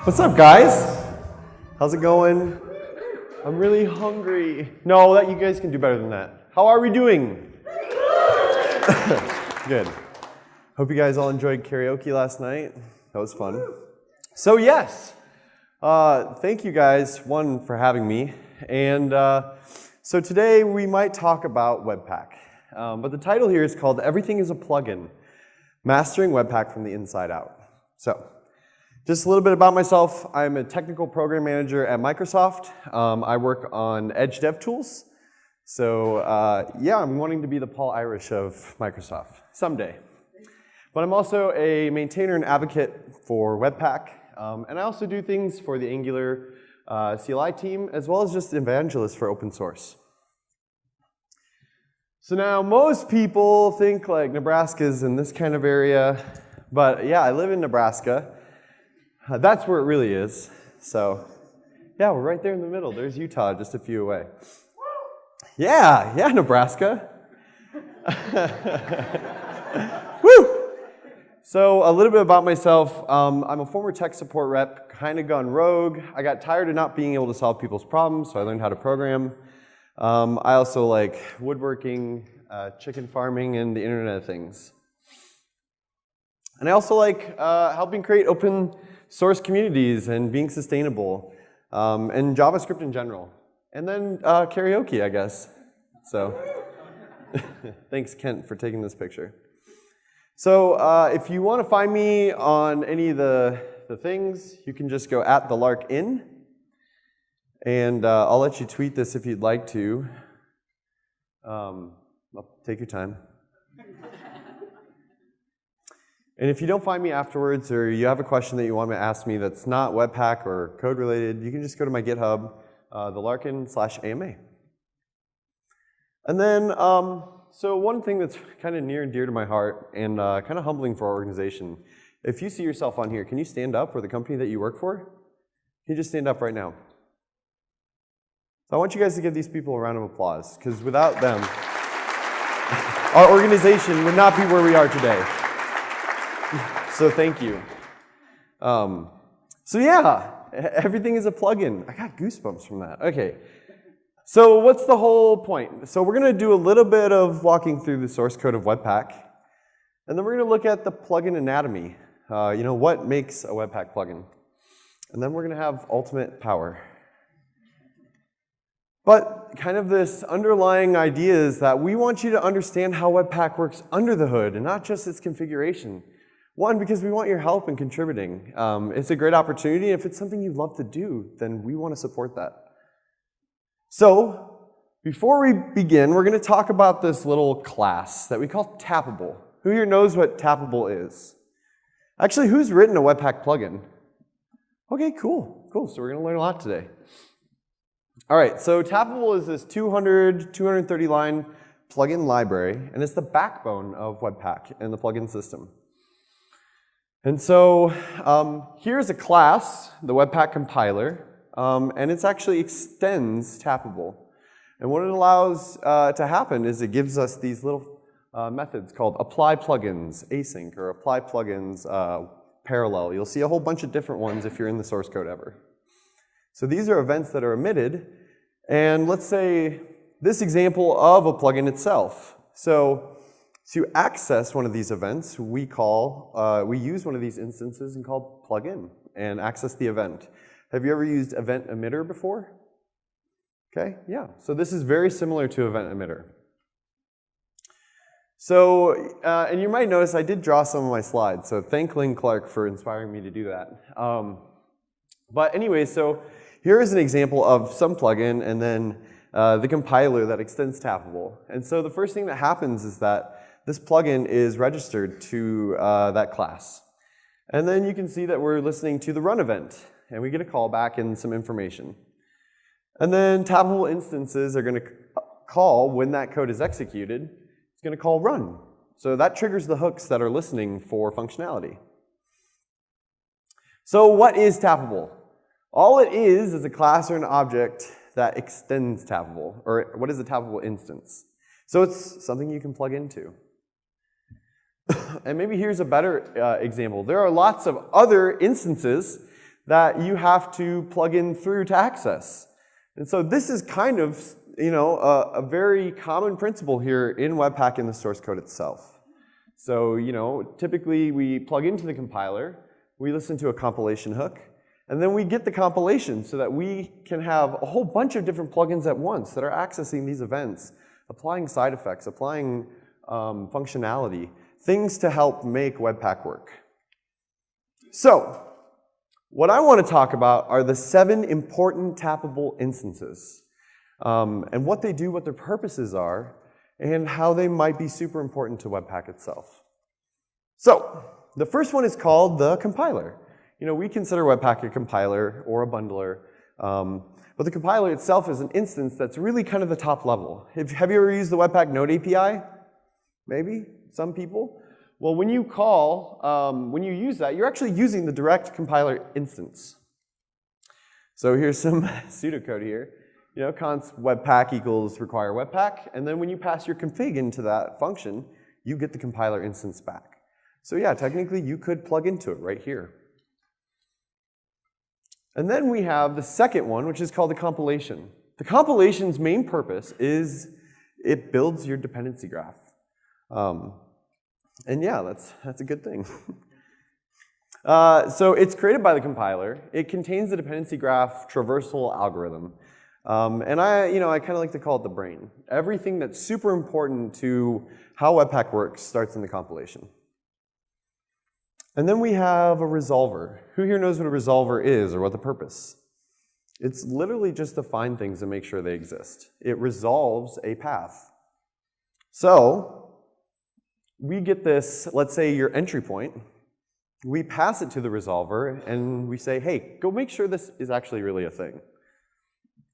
What's up, guys? How's it going? I'm really hungry. No, you guys can do better than that. How are we doing? Good. Hope you guys all enjoyed karaoke last night. That was fun. So yes, thank you guys, one, for having me. And so today we might talk about Webpack. But the title here is called Everything is a Plugin, Mastering Webpack from the Inside Out. So just a little bit about myself. I'm a technical program manager at Microsoft. I work on Edge Dev Tools. So yeah, I'm wanting to be the Paul Irish of Microsoft someday. But I'm also a maintainer and advocate for Webpack. And I also do things for the Angular CLI team, as well as just evangelist for open source. So now most people think like Nebraska's in this kind of area. But yeah, I live in Nebraska. That's where it really is. So yeah, we're right there in the middle. There's Utah, just a few away. Yeah, Nebraska. Woo! So a little bit about myself. I'm a former tech support rep, kind of gone rogue. I got tired of not being able to solve people's problems, so I learned how to program. I also like woodworking, chicken farming, and the Internet of Things. And I also like helping create open source communities and being sustainable, and JavaScript in general. And then karaoke, I guess. So thanks, Kent, for taking this picture. So if you want to find me on any of the things, you can just go at the Larkin. And I'll let you tweet this if you'd like to. Take your time. And if you don't find me afterwards, or you have a question that you want me to ask me that's not Webpack or code related, you can just go to my GitHub, the Larkin/AMA. And then, so one thing that's kind of near and dear to my heart and kind of humbling for our organization, if you see yourself on here, can you stand up for the company that you work for? Can you just stand up right now? So I want you guys to give these people a round of applause, because without them, our organization would not be where we are today. So thank you. So yeah, everything is a plugin. I got goosebumps from that. Okay. So what's the whole point? So we're going to do a little bit of walking through the source code of Webpack, and then we're going to look at the plugin anatomy. What makes a Webpack plugin? And then we're going to have ultimate power. But kind of this underlying idea is that we want you to understand how Webpack works under the hood and not just its configuration. One, because we want your help in contributing. It's a great opportunity. If it's something you love to do, then we want to support that. So before we begin, we're going to talk about this little class that we call TapAbul. Who here knows what TapAbul is? Actually, who's written a Webpack plugin? Okay, cool. So we're going to learn a lot today. All right, so TapAbul is this 230 line plugin library, and it's the backbone of Webpack and the plugin system. And so here's a class, the Webpack compiler, and it actually extends TapAbul. And what it allows to happen is it gives us these little methods called apply plugins async or apply plugins parallel. You'll see a whole bunch of different ones if you're in the source code ever. So these are events that are emitted, and let's say this example of a plugin itself. So to access one of these events, we use one of these instances and call plugin and access the event. Have you ever used event emitter before? Okay, yeah. So this is very similar to event emitter. So, and you might notice I did draw some of my slides, so thank Lynn Clark for inspiring me to do that. But anyway, so here is an example of some plugin and then the compiler that extends TapAbul. And so the first thing that happens is that this plugin is registered to that class. And then you can see that we're listening to the run event, and we get a callback and some information. And then TapAbul instances are going to call when that code is executed. It's going to call run. So that triggers the hooks that are listening for functionality. So what is TapAbul? All it is a class or an object that extends TapAbul, or what is a TapAbul instance? So it's something you can plug into. And maybe here's a better example. There are lots of other instances that you have to plug in through to access. And so this is kind of, a very common principle here in Webpack in the source code itself. So, typically we plug into the compiler, we listen to a compilation hook, and then we get the compilation so that we can have a whole bunch of different plugins at once that are accessing these events, applying side effects, applying functionality, things to help make Webpack work. So, what I want to talk about are the 7 important TapAbul instances, and what they do, what their purposes are, and how they might be super important to Webpack itself. So, the first one is called the compiler. We consider Webpack a compiler or a bundler, but the compiler itself is an instance that's really kind of the top level. Have you ever used the Webpack Node API? Maybe, some people. Well, when you use that, you're actually using the direct compiler instance. So here's some pseudocode here. Const webpack equals require webpack, and then when you pass your config into that function, you get the compiler instance back. So yeah, technically you could plug into it right here. And then we have the second one, which is called the compilation. The compilation's main purpose is it builds your dependency graph. And yeah, that's a good thing. So it's created by the compiler. It contains the dependency graph traversal algorithm. And I kind of like to call it the brain. Everything that's super important to how Webpack works starts in the compilation. And then we have a resolver. Who here knows what a resolver is or what the purpose? It's literally just to find things and make sure they exist. It resolves a path. So we get this, let's say your entry point. We pass it to the resolver and we say, hey, go make sure this is actually really a thing.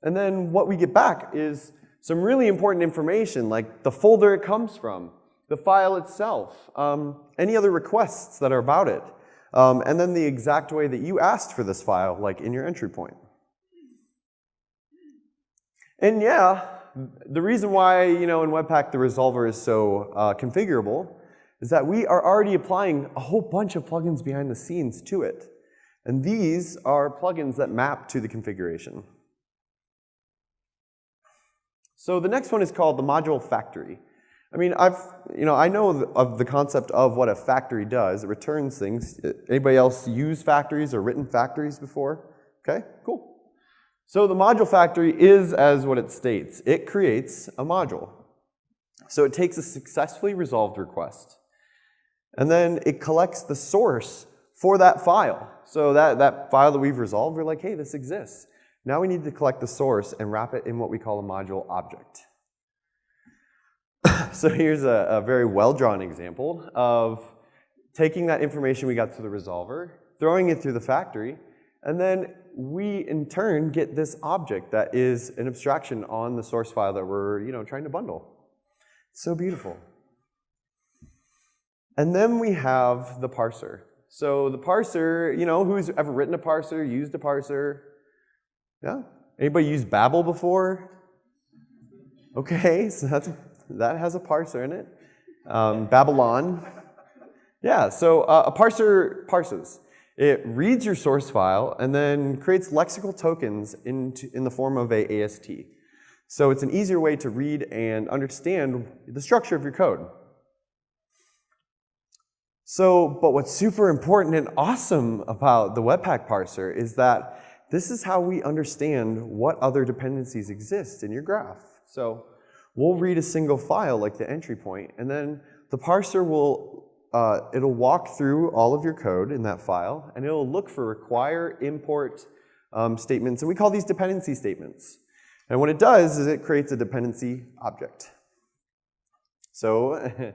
And then what we get back is some really important information, like the folder it comes from, the file itself, any other requests that are about it, and then the exact way that you asked for this file, like in your entry point. And yeah, the reason why, in Webpack the resolver is so configurable is that we are already applying a whole bunch of plugins behind the scenes to it. And these are plugins that map to the configuration. So the next one is called the module factory. I mean, I know of the concept of what a factory does. It returns things. Anybody else use factories or written factories before? Okay, cool. So the module factory is as what it states. It creates a module. So it takes a successfully resolved request, and then it collects the source for that file. So that file that we've resolved, we're like, hey, this exists. Now we need to collect the source and wrap it in what we call a module object. So here's a very well-drawn example of taking that information we got to the resolver, throwing it through the factory, and then we, in turn, get this object that is an abstraction on the source file that we're trying to bundle. It's so beautiful. And then we have the parser. So the parser, who's ever written a parser, used a parser? Yeah? Anybody used Babel before? Okay, so that has a parser in it. Babylon. Yeah, so a parser parses. It reads your source file and then creates lexical tokens in the form of a AST. So it's an easier way to read and understand the structure of your code. So, but what's super important and awesome about the Webpack parser is that this is how we understand what other dependencies exist in your graph. So we'll read a single file like the entry point, and then the parser will it'll walk through all of your code in that file, and it'll look for require, import statements, and we call these dependency statements. And what it does is it creates a dependency object. So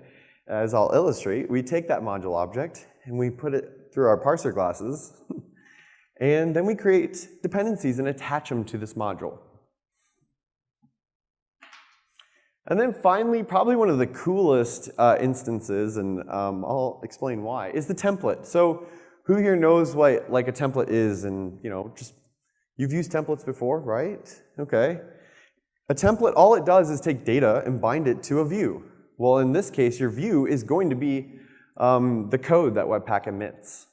as I'll illustrate, we take that module object and we put it through our parser glasses, and then we create dependencies and attach them to this module. And then finally, probably one of the coolest instances, and I'll explain why, is the template. So who here knows what like a template is, and just you've used templates before, right? Okay. A template, all it does is take data and bind it to a view. Well, in this case, your view is going to be the code that Webpack emits.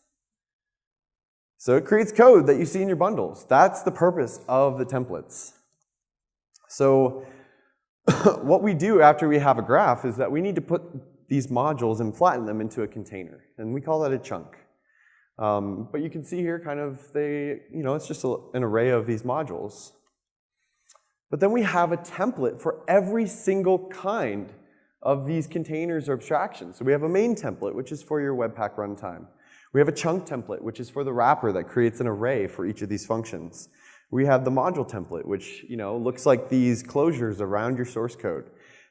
So it creates code that you see in your bundles. That's the purpose of the templates. So what we do after we have a graph is that we need to put these modules and flatten them into a container, and we call that a chunk. But you can see here kind of it's just an array of these modules. But then we have a template for every single kind of these containers or abstractions. So we have a main template, which is for your Webpack runtime. We have a chunk template, which is for the wrapper that creates an array for each of these functions. We have the module template, which looks like these closures around your source code.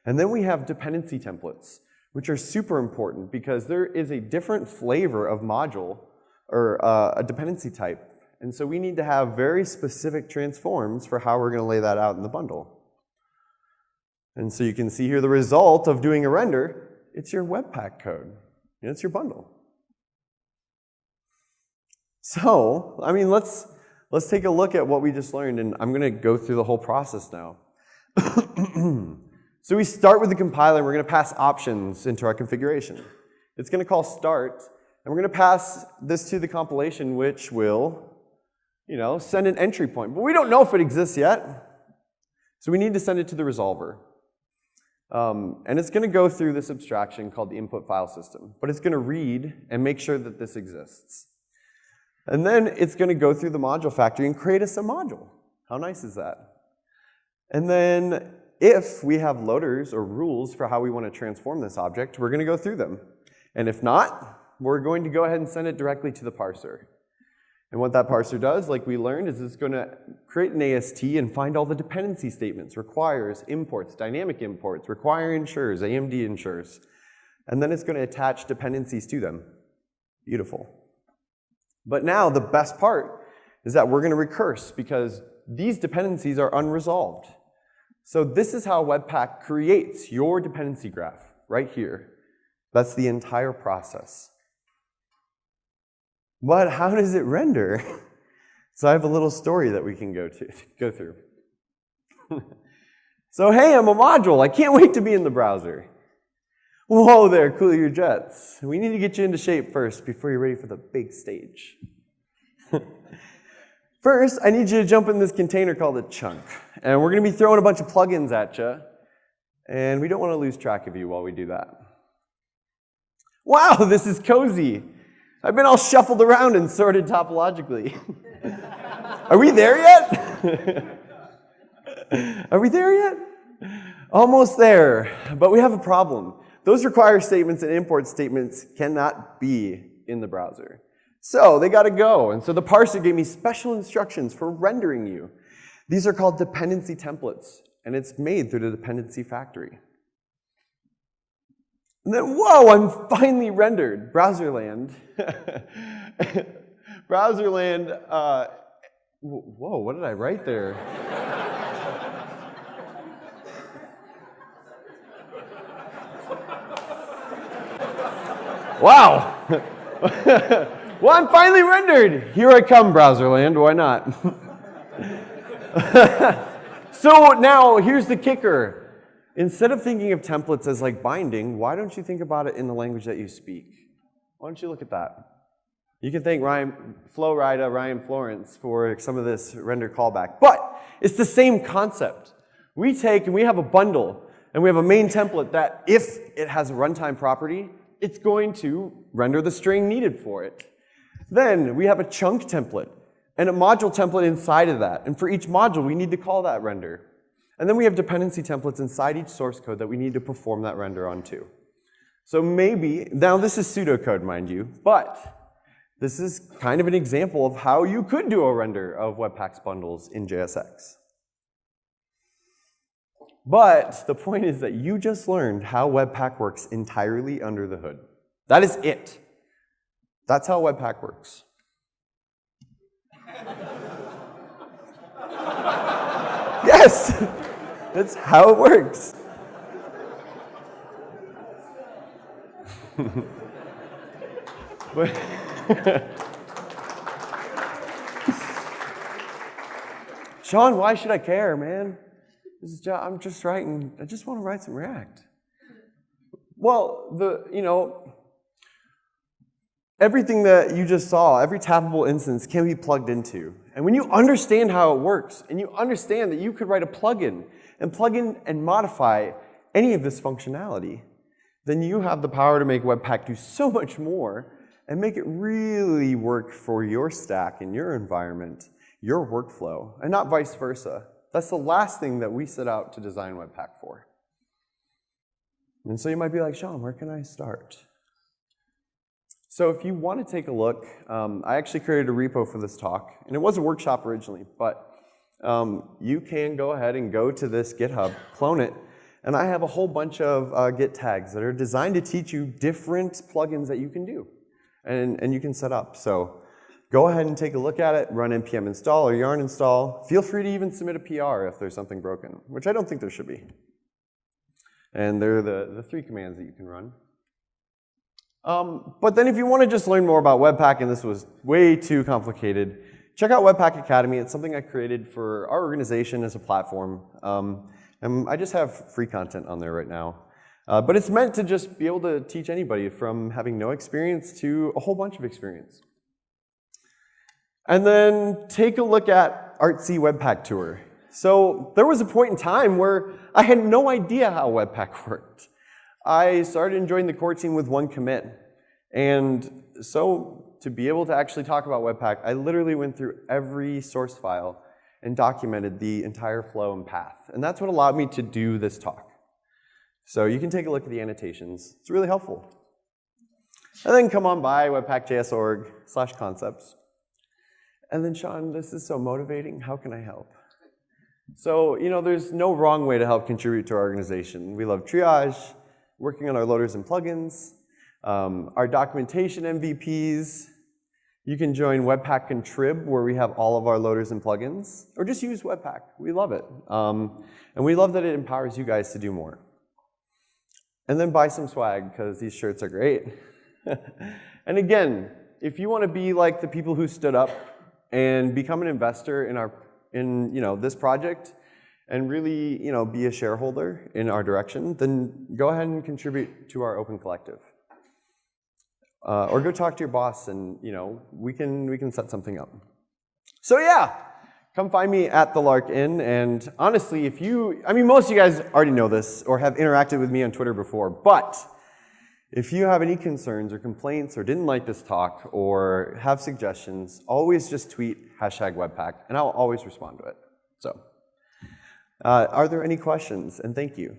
And then we have dependency templates, which are super important because there is a different flavor of module or a dependency type. And so we need to have very specific transforms for how we're going to lay that out in the bundle. And so you can see here the result of doing a render. It's your Webpack code. And it's your bundle. So, I mean, let's take a look at what we just learned, and I'm going to go through the whole process now. So we start with the compiler, and we're going to pass options into our configuration. It's going to call start, and we're going to pass this to the compilation, which will send an entry point. But we don't know if it exists yet. So we need to send it to the resolver. And it's going to go through this abstraction called the input file system. But it's going to read and make sure that this exists. And then it's going to go through the module factory and create us a module. How nice is that? And then if we have loaders or rules for how we want to transform this object, we're going to go through them. And if not, we're going to go ahead and send it directly to the parser. And what that parser does, like we learned, is it's going to create an AST and find all the dependency statements, requires, imports, dynamic imports, require ensures, AMD ensures. And then it's going to attach dependencies to them. Beautiful. But now the best part is that we're going to recurse because these dependencies are unresolved. So this is how Webpack creates your dependency graph right here. That's the entire process. But how does it render? So I have a little story that we can go through. So hey, I'm a module. I can't wait to be in the browser. Whoa there, cool your jets. We need to get you into shape first before you're ready for the big stage. First, I need you to jump in this container called a chunk. And we're going to be throwing a bunch of plugins at you. And we don't want to lose track of you while we do that. Wow, this is cozy. I've been all shuffled around and sorted topologically. Are we there yet? Are we there yet? Almost there, but we have a problem. Those require statements and import statements cannot be in the browser. So they got to go, and so the parser gave me special instructions for rendering you. These are called dependency templates, and it's made through the dependency factory. And then, whoa, I'm finally rendered. Browserland. Browserland, whoa, what did I write there? Wow. Well, I'm finally rendered. Here I come, Browserland. Why not? So now, here's the kicker. Instead of thinking of templates as like binding, why don't you think about it in the language that you speak? Why don't you look at that? You can thank Ryan Florence for some of this render callback. But it's the same concept. We take and we have a bundle, and we have a main template that if it has a runtime property, it's going to render the string needed for it. Then we have a chunk template and a module template inside of that. And for each module, we need to call that render. And then we have dependency templates inside each source code that we need to perform that render onto. So maybe, now this is pseudocode, mind you, but this is kind of an example of how you could do a render of Webpack's bundles in JSX. But the point is that you just learned how Webpack works entirely under the hood. That is it. That's how Webpack works. Yes! That's how it works. Sean, why should I care, man? I'm just writing, I just want to write some React. Well, everything that you just saw, every TapAbul instance can be plugged into. And when you understand how it works, and you understand that you could write a plugin and modify any of this functionality, then you have the power to make Webpack do so much more and make it really work for your stack and your environment, your workflow, and not vice versa. That's the last thing that we set out to design Webpack for. And so you might be like, Sean, where can I start? So if you want to take a look, I actually created a repo for this talk, and it was a workshop originally, but you can go ahead and go to this GitHub, clone it, and I have a whole bunch of Git tags that are designed to teach you different plugins that you can do and you can set up. So go ahead and take a look at it, run npm install or yarn install. Feel free to even submit a PR if there's something broken, which I don't think there should be. And they're the 3 commands that you can run. But then if you want to just learn more about Webpack, and this was way too complicated, check out Webpack Academy. It's something I created for our organization as a platform. And I just have free content on there right now. But it's meant to just be able to teach anybody from having no experience to a whole bunch of experience. And then take a look at Artsy Webpack Tour. So there was a point in time where I had no idea how Webpack worked. I started enjoying the core team with 1 commit. And so to be able to actually talk about Webpack, I literally went through every source file and documented the entire flow and path. And that's what allowed me to do this talk. So you can take a look at the annotations. It's really helpful. And then come on by webpackjs.org/concepts. And then, Sean, this is so motivating. How can I help? So, you know, there's no wrong way to help contribute to our organization. We love triage, working on our loaders and plugins, our documentation MVPs. You can join Webpack Contrib, where we have all of our loaders and plugins, or just use Webpack. We love it. And we love that it empowers you guys to do more. And then buy some swag, because these shirts are great. And again, if you want to be like the people who stood up and become an investor in this project and really be a shareholder in our direction, then go ahead and contribute to our open collective. Or go talk to your boss and we can set something up. So yeah, come find me at the Larkin. And honestly, most of you guys already know this or have interacted with me on Twitter before, but if you have any concerns or complaints or didn't like this talk or have suggestions, always just tweet #Webpack and I'll always respond to it. So, are there any questions? And thank you.